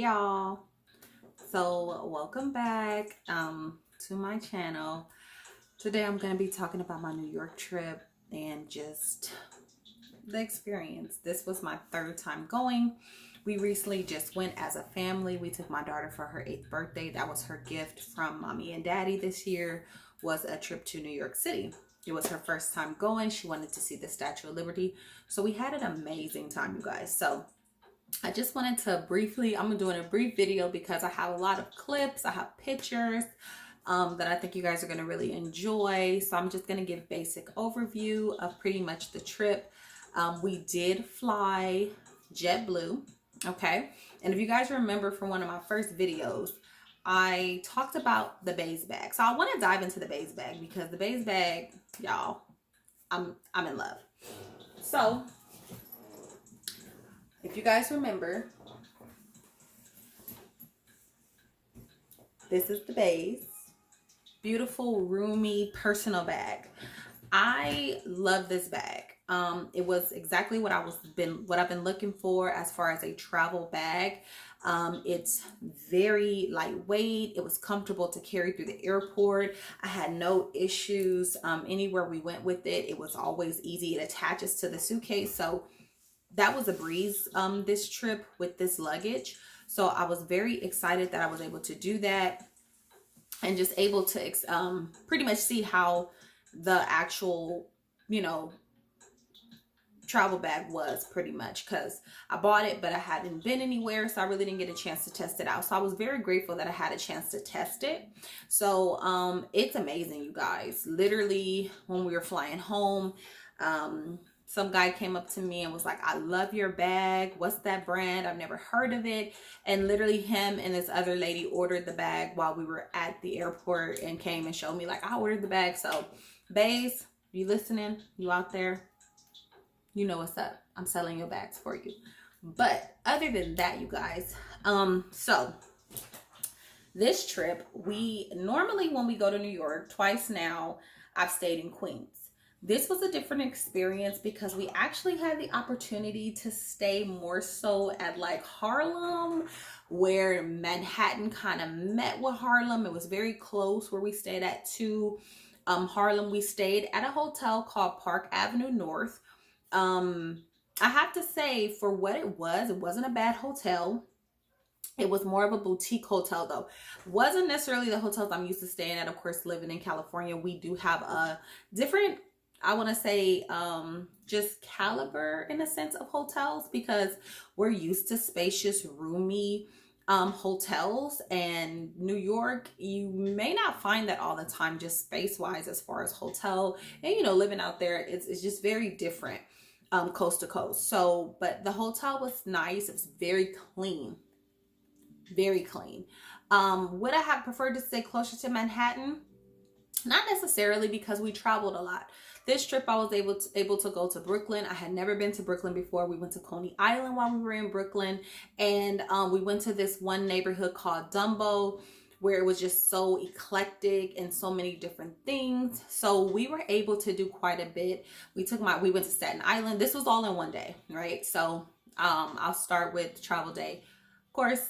y'all. So welcome back to my channel. Today I'm going to be talking about my New York trip and just the experience. This was my third time going. We recently just went as a family. We took my daughter for her 8th birthday. That was her gift from mommy and daddy this year, was a trip to New York City. It was her first time going. She wanted to see the Statue of Liberty. So we had an amazing time, you guys. So I just wanted to briefly, I'm doing a brief video because I have a lot of clips, I have pictures that I think you guys are going to really enjoy. So I'm just going to give basic overview of pretty much the trip. We did fly JetBlue, okay? And if you guys remember from one of my first videos, I talked about the Béis bag. So I want to dive into the Béis bag because the Béis bag, y'all, I'm in love. So if you guys remember, this is the Béis. Beautiful, roomy, personal bag. I love this bag. It was exactly what I've been looking for as far as a travel bag. It's very lightweight. It was comfortable to carry through the airport. I had no issues anywhere we went with it. It was always easy. It attaches to the suitcase, so that was a breeze this trip with this luggage. So I was very excited that I was able to do that and just able to pretty much see how the actual, travel bag was pretty much, because I bought it but I hadn't been anywhere, so I really didn't get a chance to test it out. So I was very grateful that I had a chance to test it. So it's amazing, you guys. Literally when we were flying home, some guy came up to me and was like, I love your bag. What's that brand? I've never heard of it. And literally him and this other lady ordered the bag while we were at the airport and came and showed me like, I ordered the bag. So Béis, you listening? You out there? You know what's up. I'm selling your bags for you. But other than that, you guys, so this trip, we normally, when we go to New York, twice now, I've stayed in Queens. This was a different experience because we actually had the opportunity to stay more so at like Harlem, where Manhattan kind of met with Harlem. It was very close where we stayed at to Harlem. We stayed at a hotel called Park Avenue North. I have to say, for what it wasn't a bad hotel. It was more of a boutique hotel though. Wasn't necessarily the hotels I'm used to staying at. Of course, living in California, we do have a different, I want to say, just caliber in a sense of hotels, because we're used to spacious, roomy hotels. And New York, you may not find that all the time, just space wise as far as hotel. And living out there, it's just very different coast to coast. So, but the hotel was nice. It was very clean. Very clean. Would I have preferred to stay closer to Manhattan? Not necessarily, because we traveled a lot. This trip I was able to go to Brooklyn. I had never been to Brooklyn before. We went to Coney Island while we were in Brooklyn, and we went to this one neighborhood called Dumbo, where it was just so eclectic and so many different things. So we were able to do quite a bit. We went to Staten Island. This was all in one day, right? So I'll start with travel day. Of course,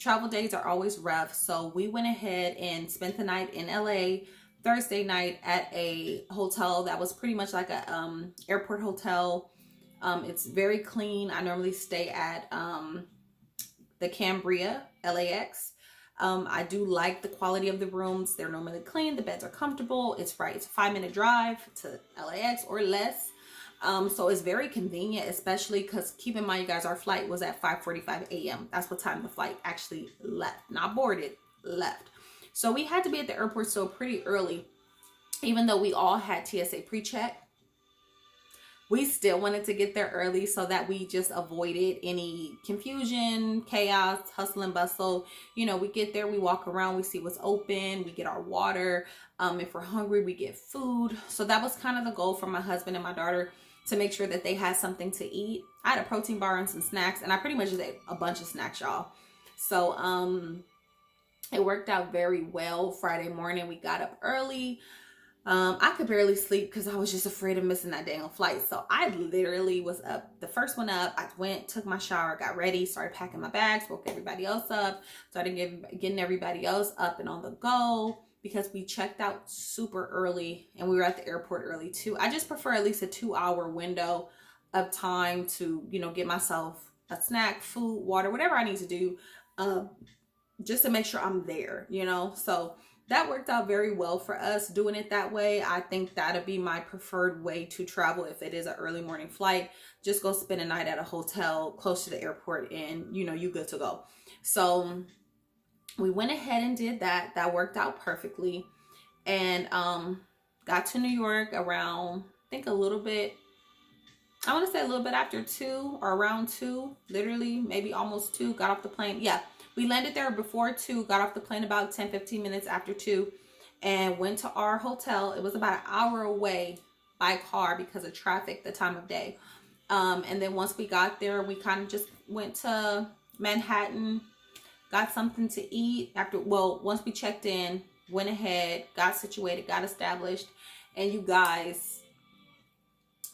travel days are always rough. So we went ahead and spent the night in LA. Thursday night at a hotel that was pretty much like a airport hotel. It's very clean. I normally stay at the Cambria LAX. I do like the quality of the rooms. They're normally clean. The beds are comfortable. It's right. It's a 5-minute drive to LAX or less. So it's very convenient, especially because keep in mind, you guys, our flight was at 5:45 a.m. That's what time the flight actually left. Not boarded, left. So we had to be at the airport still pretty early. Even though we all had TSA pre-check, we still wanted to get there early so that we just avoided any confusion, chaos, hustle and bustle. We get there, we walk around, we see what's open, we get our water. If we're hungry, we get food. So that was kind of the goal for my husband and my daughter, to make sure that they had something to eat. I had a protein bar and some snacks, and I pretty much just ate a bunch of snacks, y'all. So it worked out very well. Friday morning, we got up early. I could barely sleep because I was just afraid of missing that dang flight. So I literally was up, the first one up. I went, took my shower, got ready, started packing my bags, woke everybody else up, started getting everybody else up and on the go, because we checked out super early and we were at the airport early too. I just prefer at least a 2-hour window of time to, you know, get myself a snack, food, water, whatever I need to do, just to make sure I'm there, you know. So that worked out very well for us doing it that way. I think that'll be my preferred way to travel if it is an early morning flight. Just go spend a night at a hotel close to the airport and, you know, you good to go. So we went ahead and did that. That worked out perfectly. And got to New York around, I think a little bit, I want to say a little bit after 2 or around 2, literally maybe almost 2, got off the plane. Yeah, we landed there before 2, got off the plane about 10-15 minutes after 2, and went to our hotel. It was about an hour away by car because of traffic, the time of day. And then once we got there, we kind of just went to Manhattan, got something to eat after, well, once we checked in, went ahead, got situated, got established. And you guys,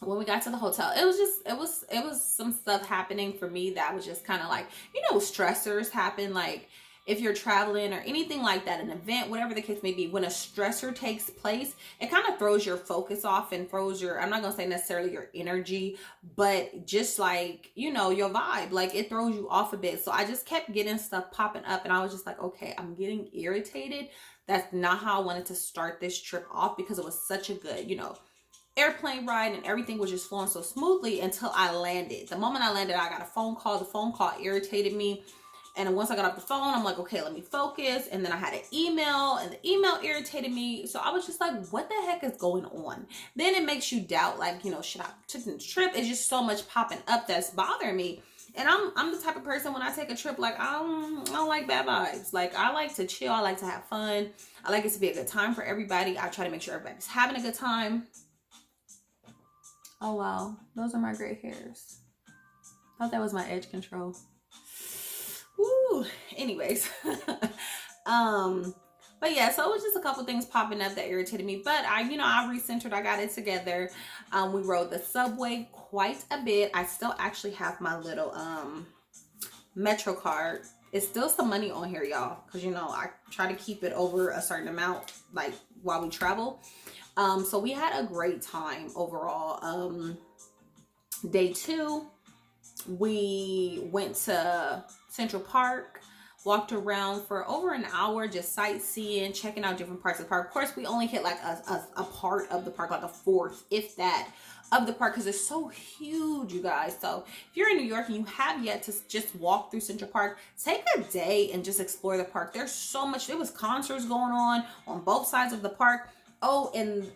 when we got to the hotel, it was some stuff happening for me that was just kind of like, you know, stressors happen, like if you're traveling or anything like that, an event, whatever the case may be, when a stressor takes place, it kind of throws your focus off and throws your, I'm not gonna say necessarily your energy, but just like, you know, your vibe, like it throws you off a bit. So I just kept getting stuff popping up and I was just like, okay, I'm getting irritated. That's not how I wanted to start this trip off, because it was such a good, you know, airplane ride and everything was just flowing so smoothly until I landed. The moment I landed, I got a phone call. The phone call irritated me. And once I got off the phone, I'm like, okay, let me focus. And then I had an email and the email irritated me. So I was just like, what the heck is going on? Then it makes you doubt, like, you know, should I take this trip? It's just so much popping up that's bothering me. And I'm the type of person, when I take a trip, like, I don't like bad vibes. Like, I like to chill. I like to have fun. I like it to be a good time for everybody. I try to make sure everybody's having a good time. Oh, wow. Those are my gray hairs. Thought that was my edge control. Woo. Anyways. But yeah, so it was just a couple things popping up that irritated me. But I recentered. I got it together. We rode the subway quite a bit. I still actually have my little Metro card. It's still some money on here, y'all. Because, you know, I try to keep it over a certain amount, like, while we travel. So we had a great time overall. Day 2, we went to Central Park, walked around for over an hour, just sightseeing, checking out different parts of the park. Of course, we only hit like a part of the park, like a fourth, if that, of the park, because it's so huge, you guys. So if you're in New York and you have yet to just walk through Central Park, take a day and just explore the park. There's so much. There was concerts going on both sides of the park. Oh, and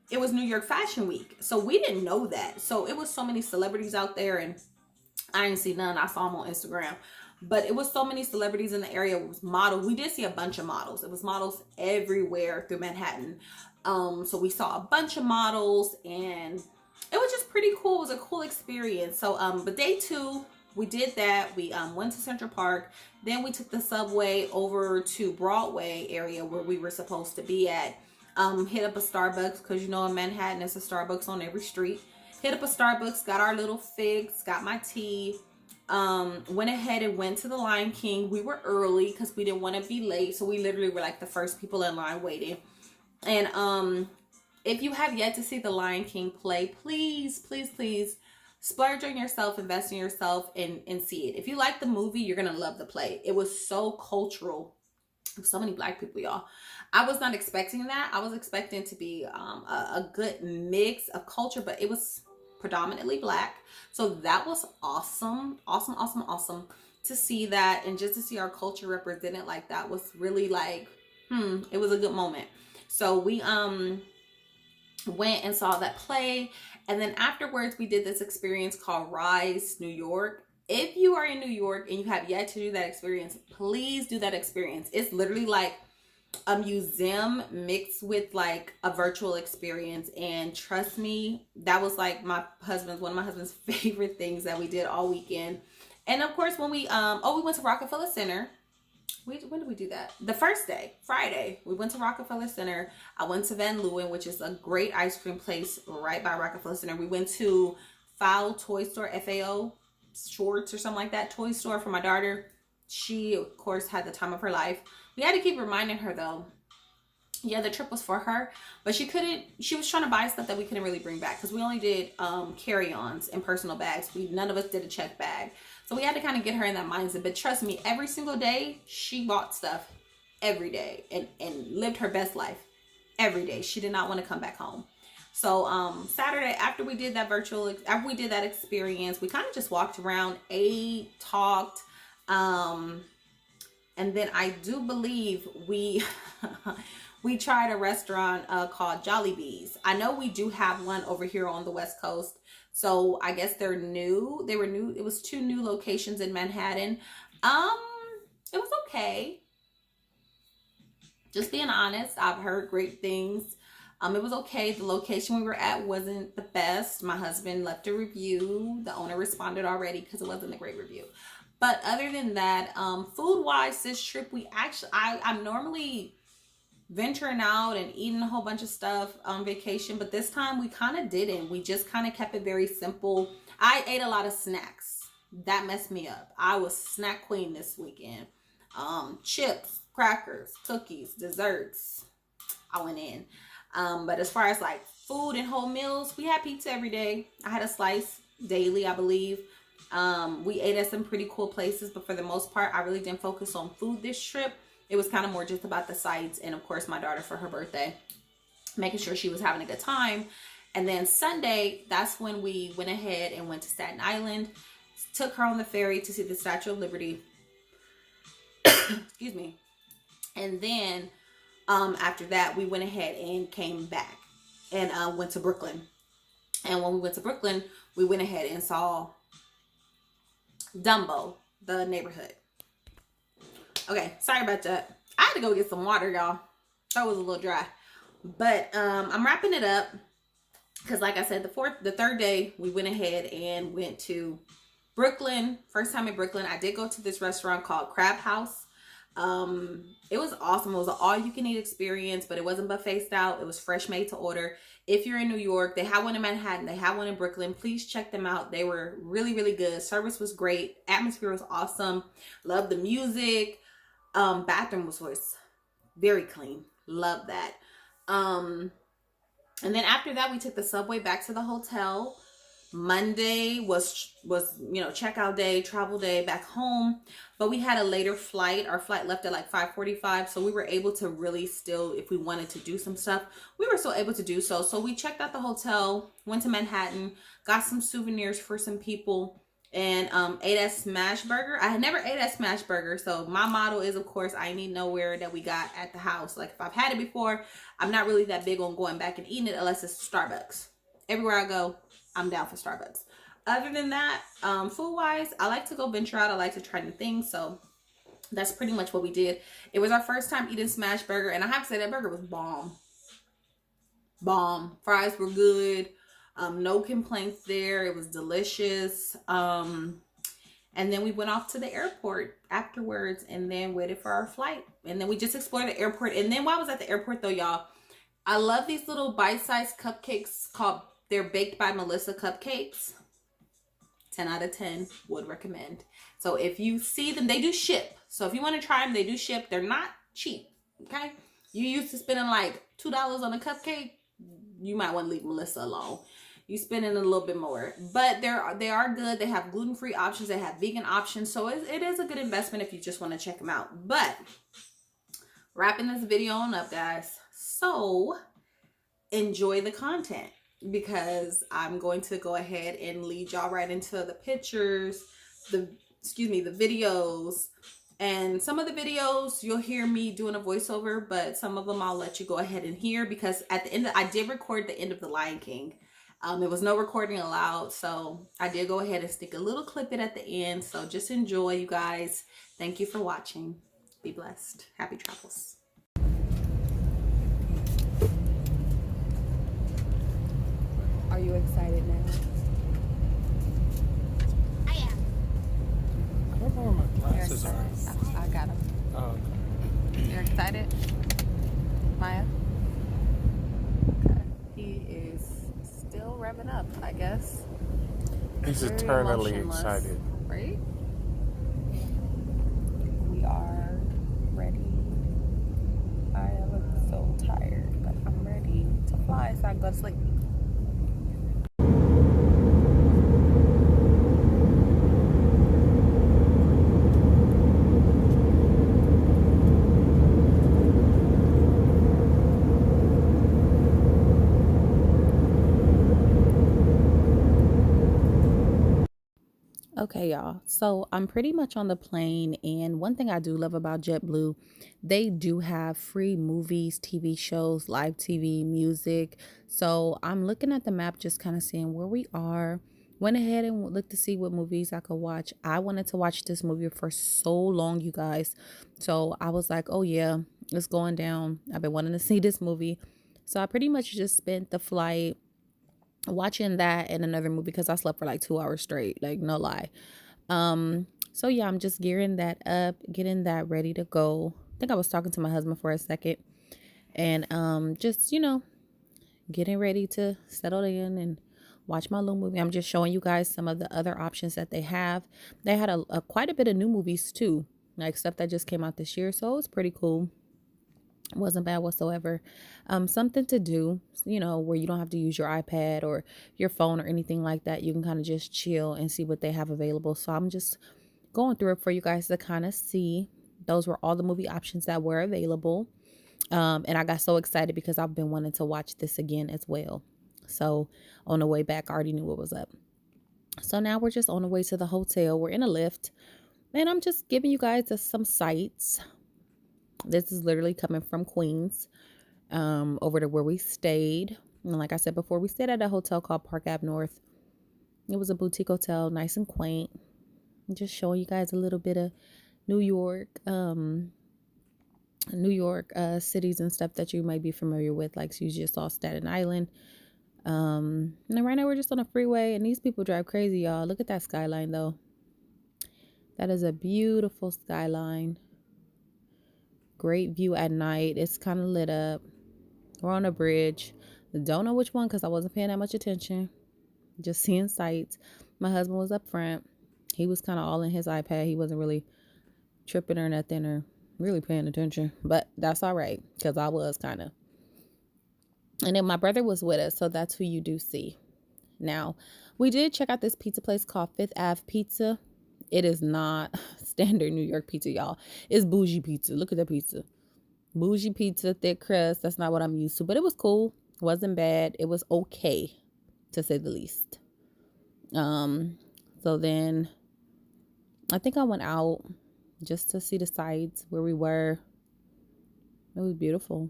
it was New York Fashion Week, so we didn't know that. So it was so many celebrities out there, and I didn't see none. I saw them on Instagram, but it was so many celebrities in the area. It was models. We did see a bunch of models. It was models everywhere through Manhattan. So we saw a bunch of models, and it was just pretty cool. It was a cool experience. So, but day 2, we did that. We went to Central Park. Then we took the subway over to Broadway area where we were supposed to be at. Hit up a Starbucks, because you know in Manhattan it's a Starbucks on every street. Hit up a Starbucks, got our little fix, got my tea. Went ahead and went to the Lion King. We were early because we didn't want to be late, so we literally were like the first people in line waiting. And if you have yet to see the Lion King play, please, please, please splurge on yourself, invest in yourself, and see it. If you like the movie, you're gonna love the play. It was so cultural. So many Black people, y'all. I was not expecting that. I was expecting to be a good mix of culture, but it was predominantly Black. So that was awesome. Awesome, awesome, awesome to see that, and just to see our culture represented like that was really like, it was a good moment. So we went and saw that play, and then afterwards we did this experience called Rise New York. If you are in New York and you have yet to do that experience, please do that experience. It's literally like a museum mixed with like a virtual experience, and trust me, that was like one of my husband's favorite things that we did all weekend. And of course, when we went to Rockefeller Center. when did we do that? The first day, Friday, we went to Rockefeller Center. I went to Van Leeuwen, which is a great ice cream place right by Rockefeller Center. We went to FAO Toy Store, FAO Schwartz or something like that, toy store for my daughter. She, of course, had the time of her life. We had to keep reminding her, though. Yeah, the trip was for her, but she was trying to buy stuff that we couldn't really bring back because we only did carry-ons and personal bags. None of us did a check bag. So we had to kind of get her in that mindset. But trust me, every single day, she bought stuff every day and lived her best life every day. She did not want to come back home. So Saturday, after we did that experience, we kind of just walked around, ate, talked, and then I do believe we we tried a restaurant called Jollibee's. I know we do have one over here on the West Coast. So I guess they're new. They were new. It was 2 new locations in Manhattan. It was okay. Just being honest, I've heard great things. It was okay. The location we were at wasn't the best. My husband left a review. The owner responded already because it wasn't a great review. But other than that, food-wise, this trip, I'm normally venturing out and eating a whole bunch of stuff on vacation, but this time we kind of didn't. We just kind of kept it very simple. I ate a lot of snacks. That messed me up. I was snack queen this weekend. Chips, crackers, cookies, desserts. I went in. But as far as like food and whole meals, we had pizza every day. I had a slice daily, I believe. We ate at some pretty cool places, but for the most part, I really didn't focus on food this trip. It was kind of more just about the sights and, of course, my daughter for her birthday, making sure she was having a good time. And then Sunday, that's when we went ahead and went to Staten Island, took her on the ferry to see the Statue of Liberty. Excuse me. And then after that, we went ahead and came back and went to Brooklyn. And when we went to Brooklyn, we went ahead and saw Dumbo, the neighborhood. Okay, sorry about that. I had to go get some water, y'all. That was a little dry. But I'm wrapping it up because, like I said, the third day, we went ahead and went to Brooklyn. First time in Brooklyn. I did go to this restaurant called Crab House. It was awesome. It was an all-you-can-eat experience, but it wasn't buffet style. It was fresh made to order. If you're in New York, they have one in Manhattan. They have one in Brooklyn. Please check them out. They were really, really good. Service was great. Atmosphere was awesome. Loved the music. Bathroom was very clean. Love that. And then after that, we took the subway back to the hotel. Monday was checkout day, travel day back home, but we had a later flight. Our flight left at like 5:45, so we were able to really still, if we wanted to do some stuff, we were still able to do so. So we checked out the hotel, went to Manhattan, got some souvenirs for some people, and ate at Smash Burger. I had never ate at Smash Burger, so my motto is, of course, I need nowhere that we got at the house. Like, if I've had it before, I'm not really that big on going back and eating it unless it's Starbucks. Everywhere I go, I'm down for Starbucks. Other than that, food-wise, I like to go venture out. I like to try new things, so that's pretty much what we did. It was our first time eating Smash Burger, and I have to say that burger was bomb. Bomb. Fries were good. No complaints there. It was delicious. And then we went off to the airport afterwards and then waited for our flight. And then we just explored the airport. And then while I was at the airport, though, y'all, I love these little bite-sized cupcakes called, they're Baked by Melissa cupcakes. 10 out of 10 would recommend. So if you see them, they do ship. So if you want to try them, they do ship. They're not cheap, okay? You used to spending like $2 on a cupcake, you might want to leave Melissa alone. You spending a little bit more, but they are good. They have gluten-free options. They have vegan options. So it is a good investment if you just want to check them out. But wrapping this video on up, guys. So enjoy the content because I'm going to go ahead and lead y'all right into the pictures, the videos. And some of the videos you'll hear me doing a voiceover, but some of them I'll let you go ahead and hear because at the end, I did record the end of The Lion King. There was no recording allowed, so I did go ahead and stick a little clip in at the end. So just enjoy, you guys. Thank you for watching. Be blessed. Happy travels. Are you excited now? I am. I don't know where my glasses are. I got them. Oh, okay. excited, Maya? Okay. He is still revving up, I guess. He's Very eternally emotionless, excited. right? We are ready. I look so tired, but I'm ready to fly so I can go to sleep. Okay, y'all. So I'm pretty much on the plane, and one thing I do love about JetBlue, they do have free movies, TV shows, live TV, music. So I'm looking at the map, just kind of seeing where we are. Went ahead and looked to see what movies I could watch. I wanted to watch this movie for so long, you guys. So I was like, oh yeah, it's going down. I've been wanting to see this movie. So I pretty much just spent the flight watching that and another movie because I slept for like 2 hours straight, like no lie. So yeah, I'm just gearing that up, getting that ready to go. I think I was talking to my husband for a second, and just getting ready to settle in and watch my little movie. I'm just showing you guys some of the other options that they have. They had a quite a bit of new movies too, like stuff that just came out this year, so it was pretty cool. Wasn't bad whatsoever. Something to do, where you don't have to use your iPad or your phone or anything like that. You can kind of just chill and see what they have available. So I'm just going through it for you guys to kind of see. Those were all the movie options that were available. And I got so excited because I've been wanting to watch this again as well. So on the way back, I already knew what was up. So now we're just on the way to the hotel. We're in a lift, and I'm just giving you guys some sights. This is literally coming from Queens, over to where we stayed. And like I said before, we stayed at a hotel called Park Ave North. It was a boutique hotel, nice and quaint. Just showing you guys a little bit of New York, cities and stuff that you might be familiar with. Like you just saw Staten Island. And then right now we're just on a freeway, and these people drive crazy, y'all. Look at that skyline, though. That is a beautiful skyline. Great view at night. It's kind of lit up. We're on a bridge. Don't know which one because I wasn't paying that much attention. Just seeing sights. My husband was up front. He was kind of all in his iPad. He wasn't really tripping or nothing or really paying attention. But that's all right because I was kind of. And then my brother was with us, so that's who you do see. Now, we did check out this pizza place called Fifth Ave Pizza. It is not standard New York pizza, y'all. It's bougie pizza. Look at the pizza. Bougie pizza, thick crust. That's not what I'm used to, but it was cool. Wasn't bad. It was okay, to say the least. So then I think I went out just to see the sights where we were. It was beautiful.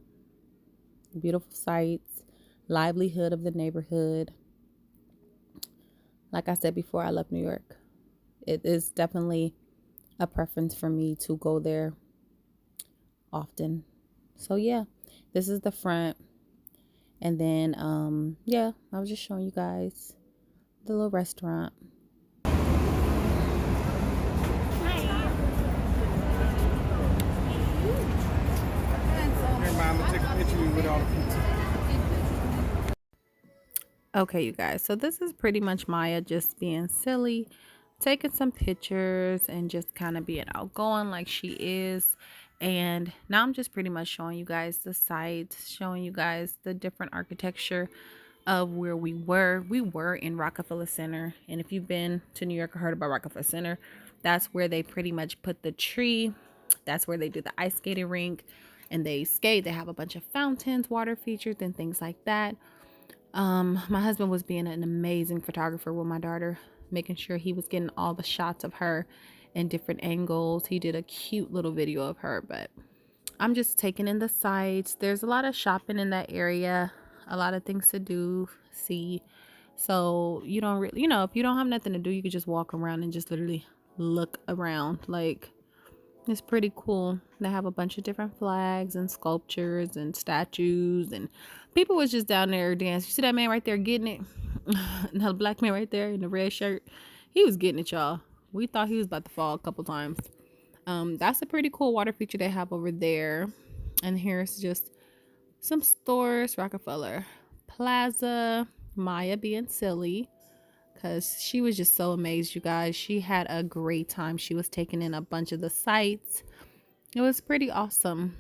Beautiful sights, livelihood of the neighborhood. Like I said before, I love New York. It is definitely a preference for me to go there often. So yeah, this is the front. And then yeah, I was just showing you guys the little restaurant. Okay, you guys, so this is pretty much Maya just being silly, taking some pictures and just kind of being outgoing like she is. And now I'm just pretty much showing you guys the sites, showing you guys the different architecture of where we were. We were in Rockefeller Center, and if you've been to New York or heard about Rockefeller Center, that's where they pretty much put the tree. That's where they do the ice skating rink and they skate. They have a bunch of fountains, water features, and things like that. My husband was being an amazing photographer with my daughter, making sure he was getting all the shots of her in different angles. He did a cute little video of her, but I'm just taking in the sights. There's a lot of shopping in that area, a lot of things to do, see. So you don't really, if you don't have nothing to do, you could just walk around and just literally look around. Like, it's pretty cool. They have a bunch of different flags and sculptures and statues, and people was just down there dancing. You see that man right there getting it? The black man right there in the red shirt. He was getting it, y'all. We thought he was about to fall a couple times. That's a pretty cool water feature they have over there. And here's just some stores: Rockefeller Plaza, Maya being silly because she was just so amazed, you guys. She had a great time. She was taking in a bunch of the sights. It was pretty awesome.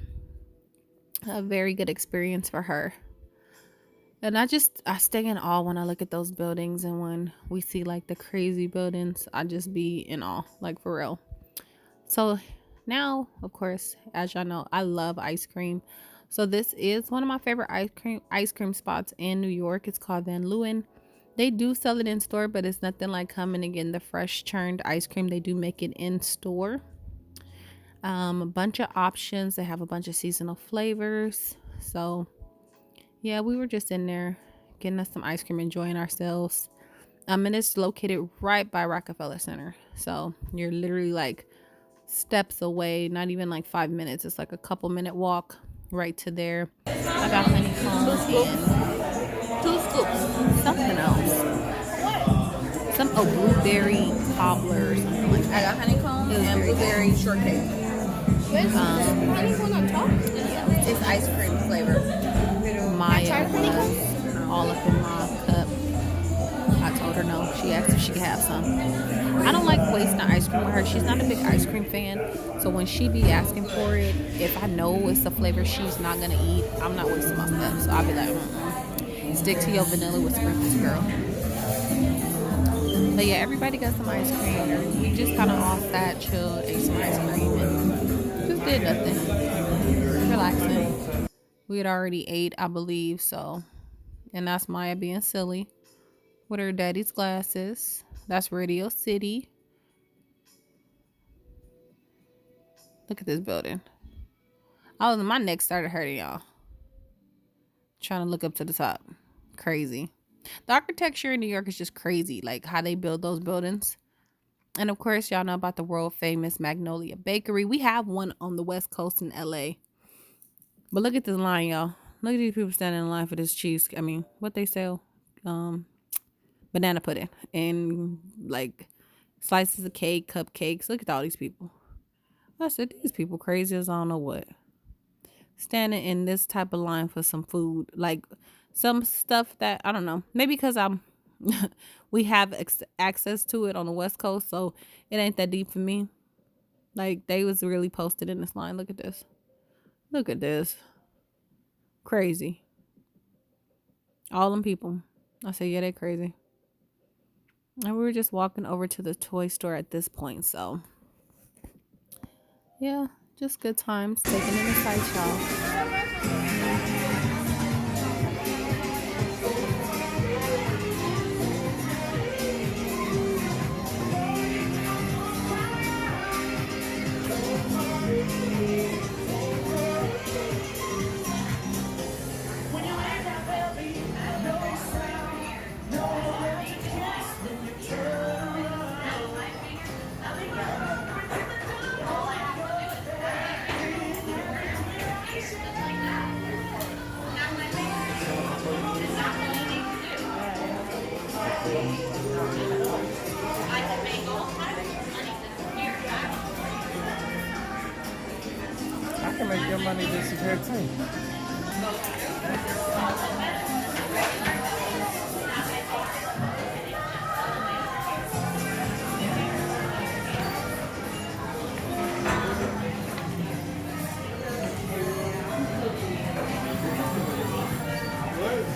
A very good experience for her. And I stay in awe when I look at those buildings, and when we see like the crazy buildings, I just be in awe, like for real. So now, of course, as y'all know, I love ice cream. So this is one of my favorite ice cream spots in New York. It's called Van Leeuwen. They do sell it in store, but it's nothing like coming and getting the fresh churned ice cream. They do make it in store. A bunch of options. They have a bunch of seasonal flavors. So yeah, we were just in there getting us some ice cream, enjoying ourselves. And it's located right by Rockefeller Center. So you're literally like steps away, not even like 5 minutes. It's like a couple minute walk right to there. I got honeycomb and 2 scoops. Something else. Blueberry cobbler or something like that. I got honeycomb and blueberry shortcake. Honeycomb on top? It's ice cream flavor. Maya all up in my cup. I told her no. She asked if she could have some. I don't like wasting ice cream with her. She's not a big ice cream fan. So when she be asking for it, if I know it's a flavor she's not going to eat, I'm not wasting my stuff. So I'll be like, stick to your vanilla with sprinkles, girl. But yeah, everybody got some ice cream. We just kind of all sat, chilled, ate some ice cream, and just did nothing. Relaxing. We had already ate, I believe, so. And that's Maya being silly with her daddy's glasses. That's Radio City. Look at this building. My neck started hurting, y'all. Trying to look up to the top. Crazy. The architecture in New York is just crazy, like how they build those buildings. And of course, y'all know about the world famous Magnolia Bakery. We have one on the West Coast in LA. But look at this line, y'all. Look at these people standing in line for this cheese. I mean, what they sell? Banana pudding and like slices of cake, cupcakes. Look at all these people. I said, these people crazy as I don't know what. Standing in this type of line for some food. Like some stuff that, I don't know. Maybe because we have access to it on the West Coast, so it ain't that deep for me. Like, they was really posted in this line. Look at this. Look at this. Crazy. All them people. I said, yeah, they crazy. And we were just walking over to the toy store at this point, so yeah, just good times. Taking in the sights, y'all. I can make your money disappear too.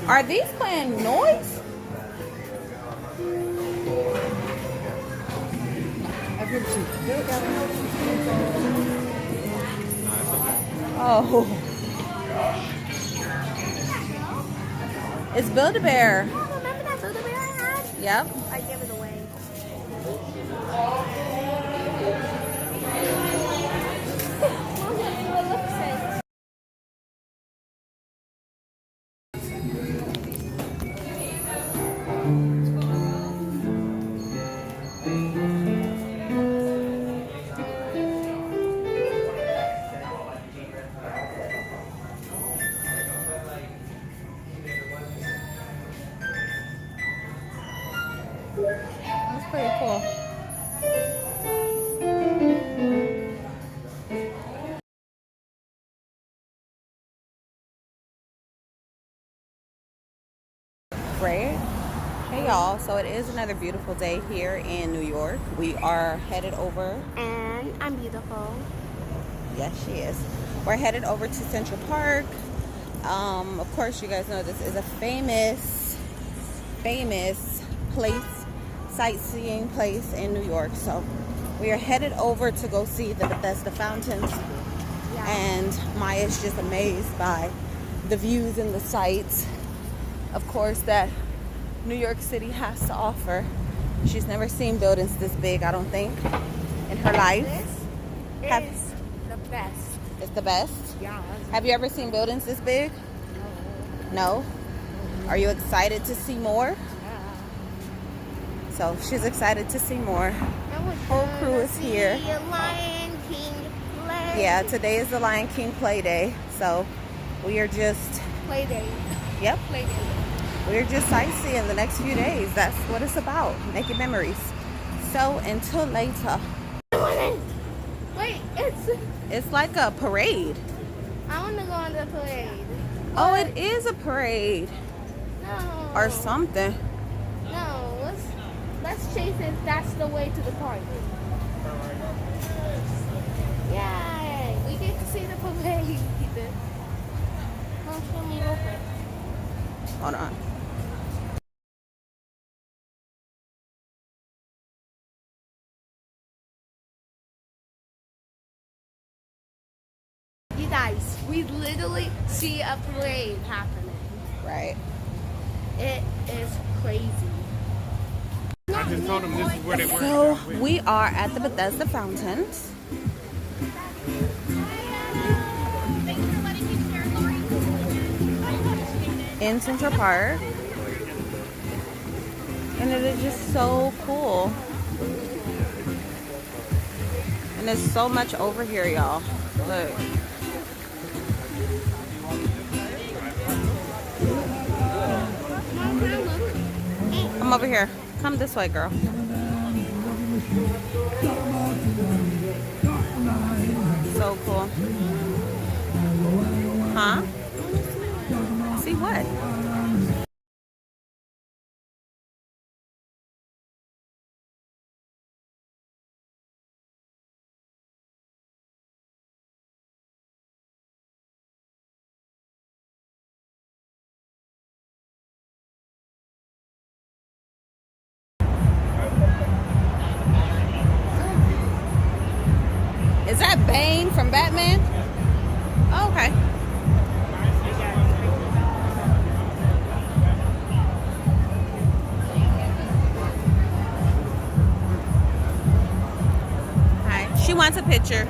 Are these playing noise? Oh. It's Build-A-Bear. Oh, remember that Build-A-Bear I had? Yep. I gave it away. That's pretty cool. So it is another beautiful day here in New York. We are headed over. And I'm beautiful. Yes, she is. We're headed over to Central Park. Of course, you guys know this is a famous place, sightseeing place in New York. So we are headed over to go see the Bethesda fountains. Yeah. And Maya's just amazed by the views and the sights, of course, that New York City has to offer. She's never seen buildings this big, I don't think, in her life. This Have- is the best. It's the best. Yeah. Have you ever seen buildings this big? No? Are you excited to see more? So she's excited to see more. Whole crew is here. Lion King play. Yeah, today is the Lion King play day. So we are just, Play day. yep, Play day. we're just sightseeing the next few days. That's what it's about, making memories. So until later. Wait, It's like a parade. I want to go on the parade. Oh, it is a parade No. or something. No, let's chase it. That's the way to the park. Yay! We get to see the parade. Come show me real quick. Hold on. You guys, we literally see a parade happening. Right. It is crazy. I just told them this is where they were. So we are at the Bethesda fountains. In Central Park. And it is just so cool. And there's so much over here, y'all. Look. Come over here. Come this way, girl. So cool. Huh? See what? Is that Bane from Batman? Oh, okay. Hi. She wants a picture.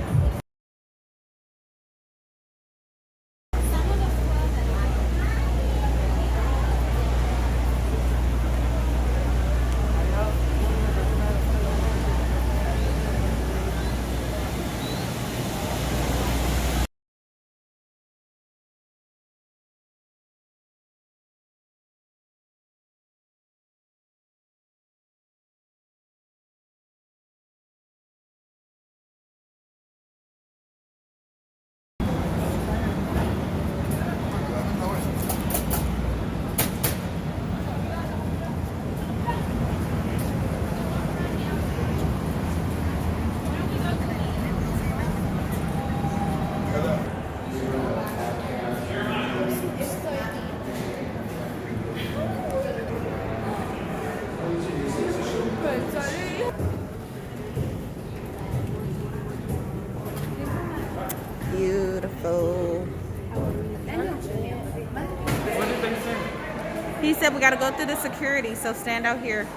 Beautiful. What did they say? He said we gotta go through the security, so stand out here.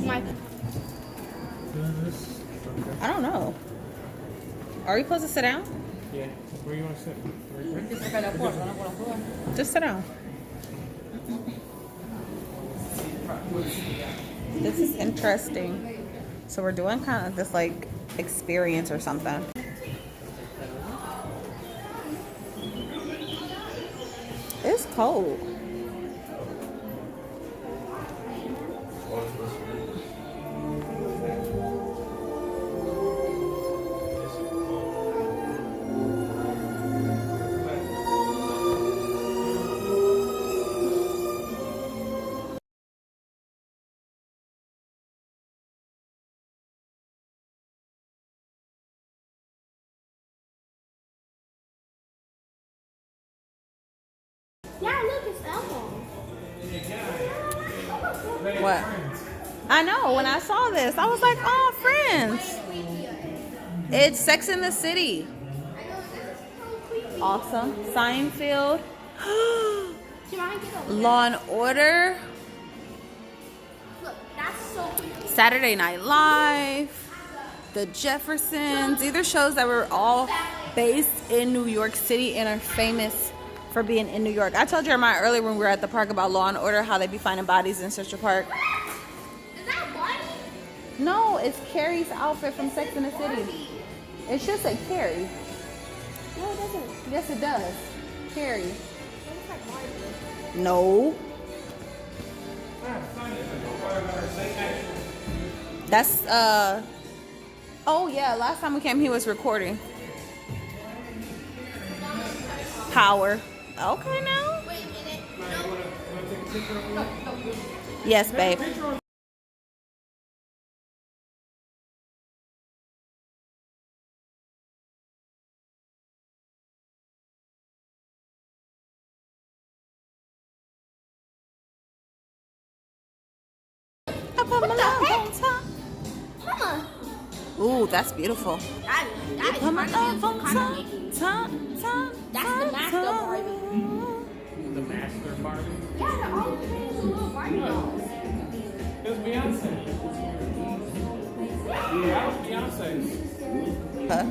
My I don't know. Are we supposed to sit down? Yeah. Where you want to sit? Right there? Just sit down. This is interesting. So we're doing kind of this like experience or something. It's cold. Yeah, look, it's Elmo. What? I know. When I saw this, I was like, "Oh, Friends." It's Sex in the City. Awesome. Seinfeld. Law and Order. Look, that's so cool. Saturday Night Live. The Jeffersons. These are shows that were all based in New York City and are famous for being in New York. I told Jeremiah earlier when we were at the park about Law and Order, how they be finding bodies in Central Park. Is that Barney? No, it's Carrie's outfit from Sex in the City. It should say Carrie. No, it doesn't. Yes, it does. Carrie. It looks like Barney. No. That's oh yeah, last time we came he was recording. Power. Okay now. Wait a minute. No. Yes, babe. I put my love on top. Mama. Ooh, that's beautiful. That is Put my love on kind top, of Mickey. top, top. That's the master Barbie. The master Barbie. Yeah, they're all playing the little Barbie dolls. It was Beyonce. Yeah, that was Beyonce. Huh?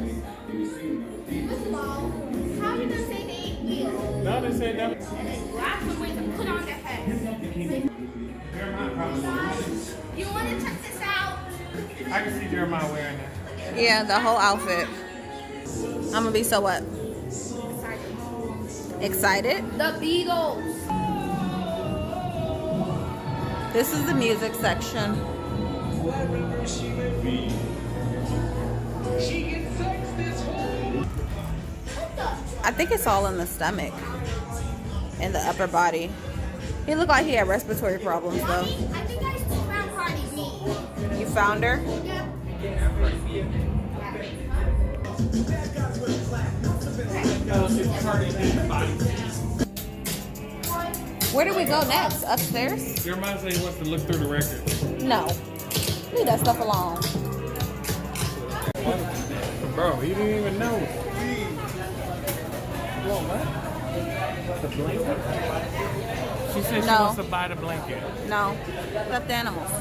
Mom, how did they say they ate wheels? No, they said that. And then grab the wheels and put on their head. Jeremiah probably. You want to check this out? I can see Jeremiah wearing that. Yeah, the whole outfit. I'm gonna be so what? Excited? The Beatles. This is the music section. What the? I think it's all in the stomach and the upper body. He looked like he had respiratory problems though. Mommy, I think I found Cardi B. You found her? Yeah. Where do we go next? Upstairs? Jeremiah said he wants to look through the record. No. Leave that stuff alone. Bro, he didn't even know. The blanket? She said she No. wants to buy the blanket. No. Stuffed animals. Yeah,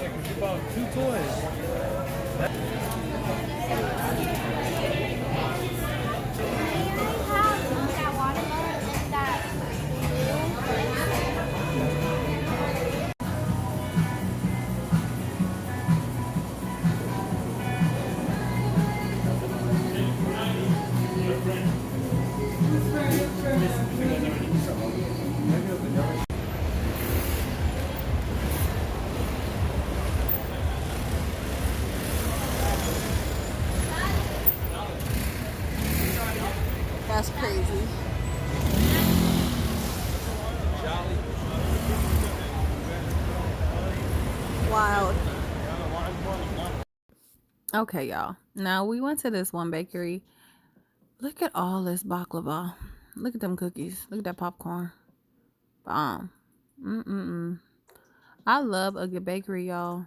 because she bought 2 toys. That watermelon and that. That's crazy. Wild. Okay, y'all. Now we went to this one bakery. Look at all this baklava. Look at them cookies. Look at that popcorn. Bomb. I love a good bakery, y'all.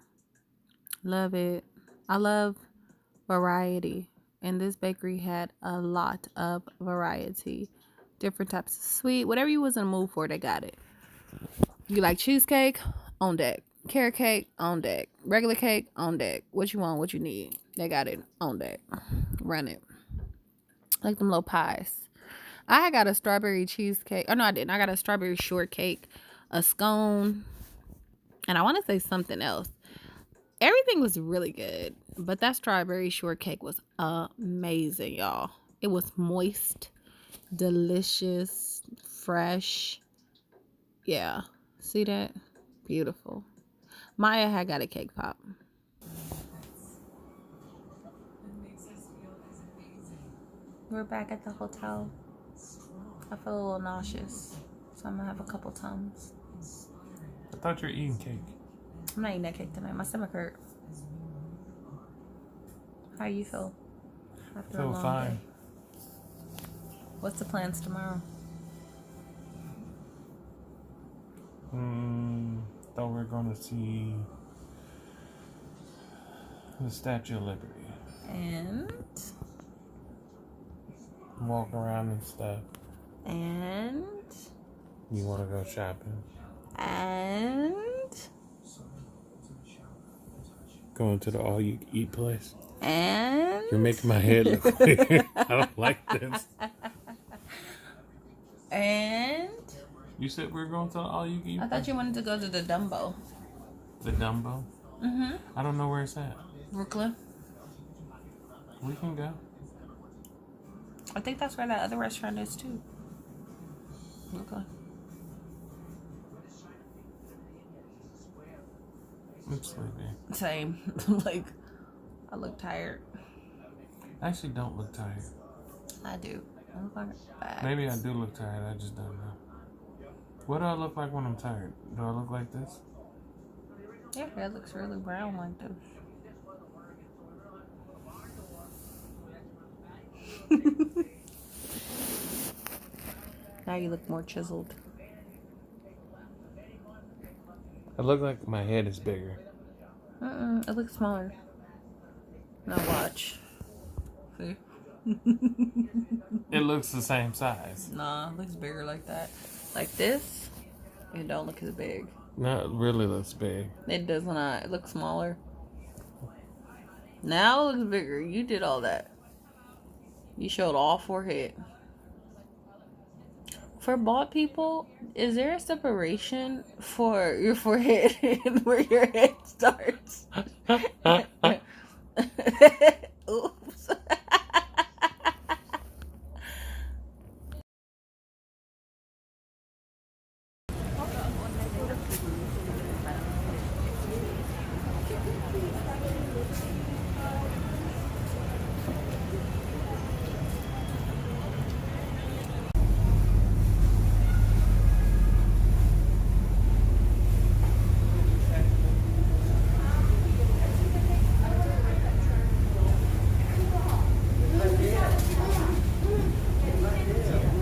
Love it. I love variety. And this bakery had a lot of variety. Different types of sweet. Whatever you was in the mood for, they got it. You like cheesecake? On deck. Carrot cake? On deck. Regular cake? On deck. What you want, what you need. They got it on deck. Run it. Like them little pies. I got a strawberry cheesecake. Oh, no, I didn't. I got a strawberry shortcake. A scone. And I want to say something else. Everything was really good, but that strawberry shortcake was amazing, y'all. It was moist, delicious, fresh. Yeah. See that? Beautiful. Maya had got a cake pop. We're back at the hotel. I feel a little nauseous, so I'm gonna have a couple Tums. I thought you were eating cake. I'm not eating that cake tonight. My stomach hurt. How you feel? After a Feel long fine. day? What's the plans tomorrow? Thought we were going to see the Statue of Liberty. And Walk around and stuff. and You want to go shopping? and Going to the all-you-eat place? and You're making my head look weird. I don't like this. and You said we were going to the all-you-eat I thought you wanted to go to the Dumbo. The Dumbo? Mm-hmm. I don't know where it's at. Brooklyn. We can go. I think that's where that other restaurant is too. Okay. I'm sleepy. Same. Like, I look tired. I actually don't look tired. I do. I look like bad. Maybe I do look tired. I just don't know. What do I look like when I'm tired? Do I look like this? Your hair looks really brown like this. Now you look more chiseled. I look like my head is bigger. It looks smaller. Now watch. See? It looks the same size. Nah, it looks bigger like that. Like this, it don't look as big. No, it really looks big. It does not. It looks smaller. Now it looks bigger. You did all that. You showed all forehead. For bald people, is there a separation for your forehead and where your head starts? Oops.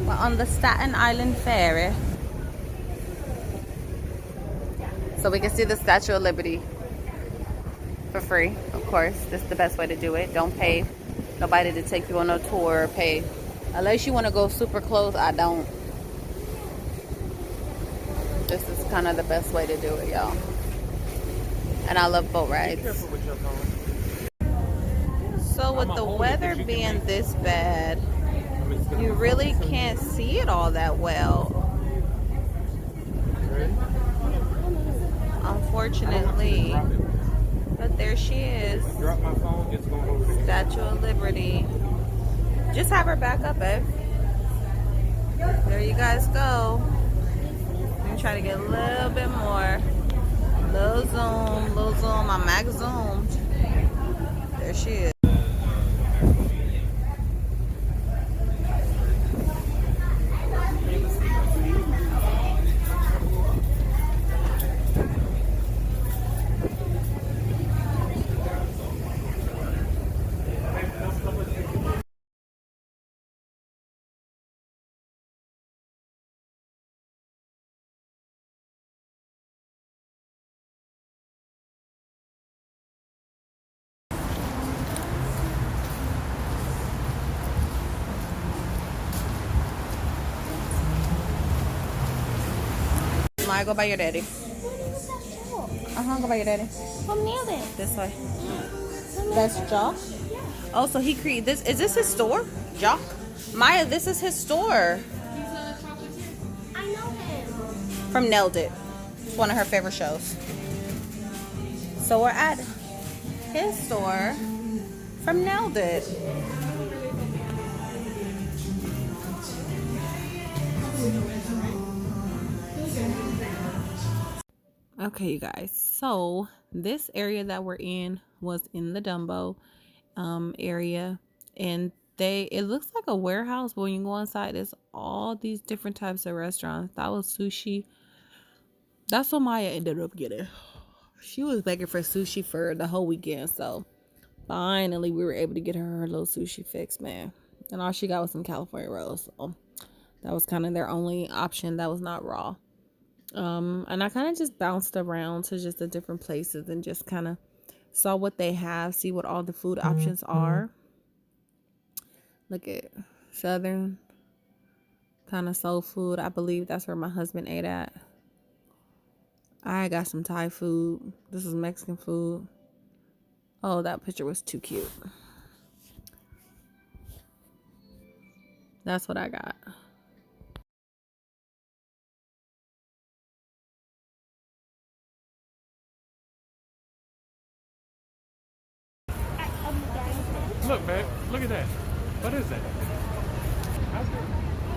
We're on the Staten Island Ferry. So we can see the Statue of Liberty for free, of course. This is the best way to do it. Don't pay nobody to take you on a tour or pay. Unless you want to go super close, I don't. This is kind of the best way to do it, y'all. And I love boat rides. So with the weather being this bad, you really can't see it all that well. Unfortunately. But there she is. Statue of Liberty. Just have her back up, babe. There you guys go. Let me try to get a little bit more. Little zoom. I'm max zoomed. There she is. Maya, go by your daddy. Go by your daddy. From near there. This way. That's Jock? Oh, so he created this. Is this his store? Jock? Maya, this is his store. I know him. From Nailed It. It's one of her favorite shows. So we're at his store from Nailed It. Okay, you guys. So this area that we're in was in the Dumbo area, and it looks like a warehouse, but when you go inside, there's all these different types of restaurants. That was sushi. That's what Maya ended up getting. She was begging for sushi for the whole weekend, so finally we were able to get her little sushi fix, man. And all she got was some California rolls, so that was kind of their only option that was not raw. And I kind of just bounced around to just the different places and just kind of saw what they have, see what all the food options are. Look at Southern kind of soul food. I believe that's where my husband ate at. I got some Thai food. This is Mexican food. Oh, that picture was too cute. That's what I got. Look, babe. Look at that. What is that?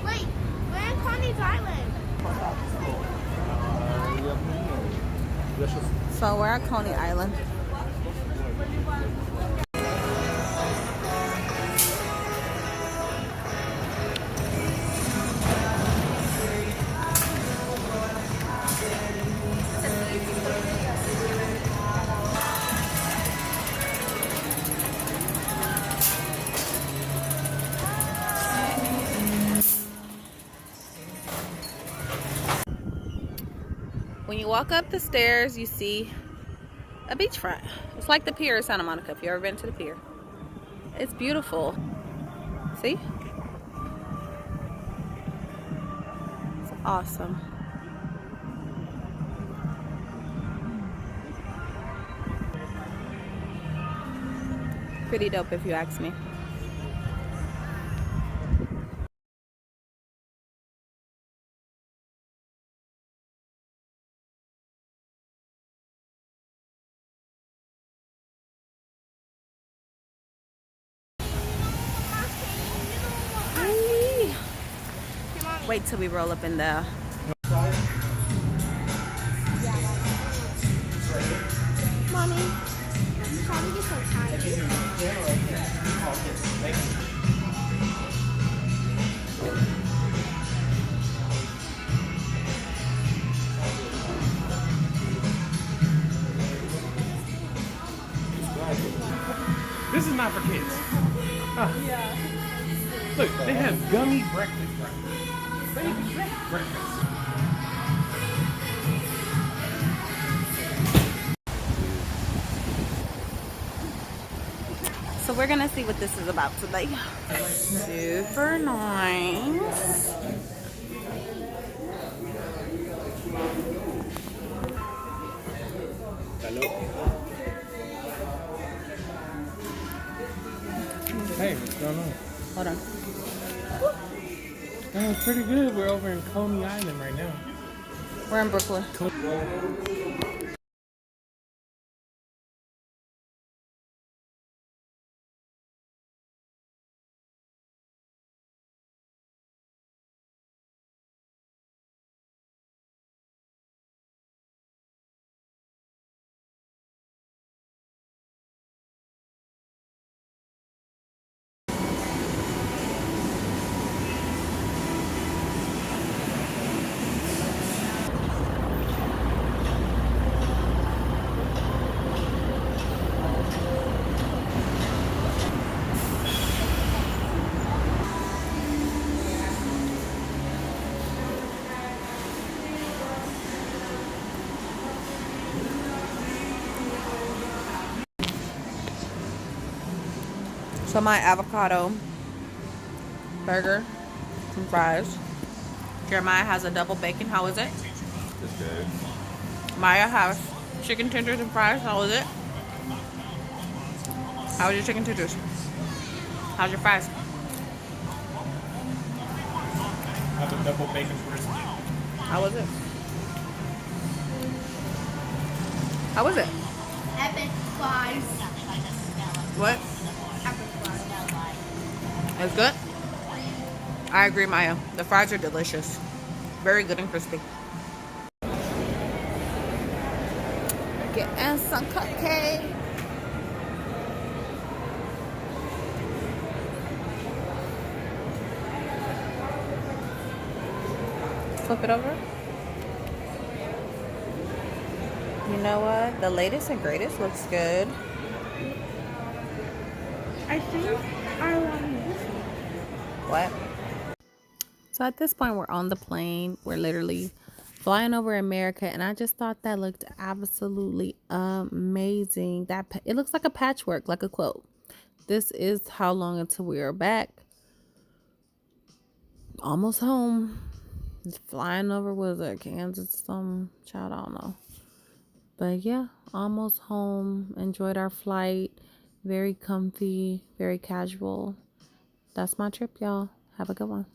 Wait, we're in Coney's Island. So we're at Coney Island. When you walk up the stairs, you see a beachfront. It's like the pier in Santa Monica, if you've ever been to the pier. It's beautiful. See? It's awesome. Pretty dope if you ask me. Wait till we roll up in there. Mommy, probably get so tired. This is not for kids. Yeah. Look, they have gummy breakfast. Breakfast. So we're gonna see what this is about today. Super nice. Hello. Hey, what's going on? Hold on. Oh, it's pretty good. We're over in Coney Island right now. We're in Brooklyn. So my avocado burger, some fries. Jeremiah has a double bacon. How is it? It's good. Maya has chicken tenders and fries. How is it? How is your chicken tenders? How's your fries? Have a double bacon brisket. How was it? How was it? Epic fries. What? Epic fries. It's good? I agree, Maya. The fries are delicious. Very good and crispy. Getting some cupcake. Flip it over. You know what? The latest and greatest looks good. I think I want this. What? So at this point, we're on the plane. We're literally flying over America, and I just thought that looked absolutely amazing. It looks like a patchwork, like a quilt. This is how long until we are back. Almost home. Just flying over, was it Kansas? Some child, I don't know. But yeah, almost home. Enjoyed our flight. Very comfy, very casual. That's my trip, y'all. Have a good one.